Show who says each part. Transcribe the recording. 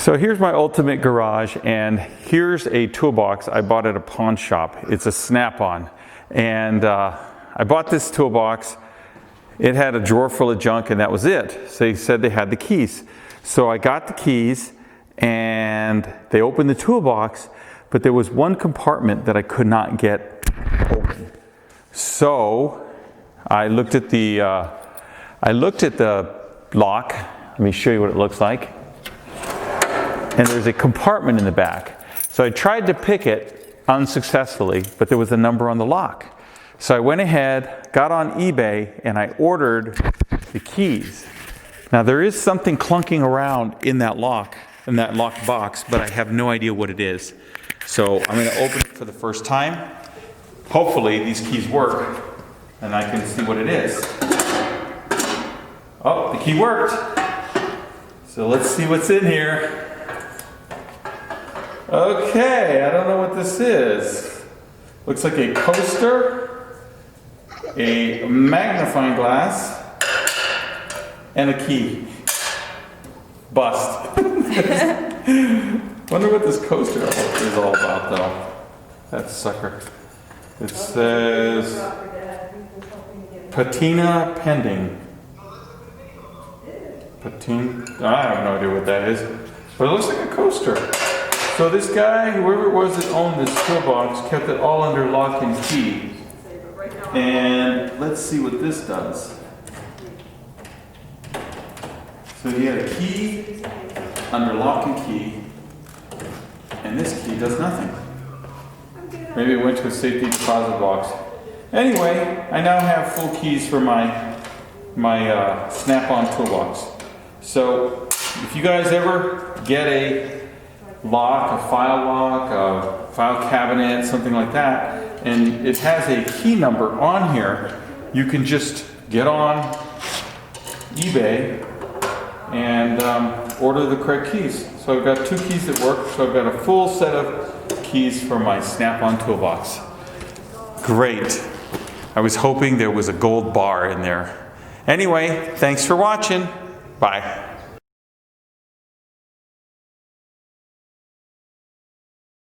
Speaker 1: So here's my ultimate garage, and here's a toolbox I bought at a pawn shop. It's a Snapon, and I bought this toolbox. It had a drawer full of junk, and that was it. So they said they had the keys. So I got the keys, and they opened the toolbox, but there was one compartment that I could not get open. So I looked at the lock. Let me show you what it looks like. And there's a compartment in the back. So I tried to pick it unsuccessfully, but there was a number on the lock. So I went ahead, got on eBay, and I ordered the keys. Now there is something clunking around in that lock box, but I have no idea what it is. So I'm going to open it for the first time. Hopefully these keys work, and I can see what it is. Oh, the key worked. So let's see what's in here. Okay, I don't know what this is. Looks like a coaster, a magnifying glass, and a key. Bust. Wonder what this coaster is all about, though. That sucker. It says patina pending. I have no idea what that is, but it looks like a coaster. So this guy, whoever it was that owned this toolbox, kept it all under lock and key. And let's see what this does. So he had a key under lock and key, and this key does nothing. Maybe it went to a safety deposit box. Anyway, I now have full keys for my Snap-on toolbox. So if you guys ever get a lock, a file cabinet, something like that, and it has a key number on here, you can just get on eBay and order the correct keys. So I've got two keys that work, so I've got a full set of keys for my Snap-on toolbox. Great. I was hoping there was a gold bar in there. Anyway, thanks for watching. Bye.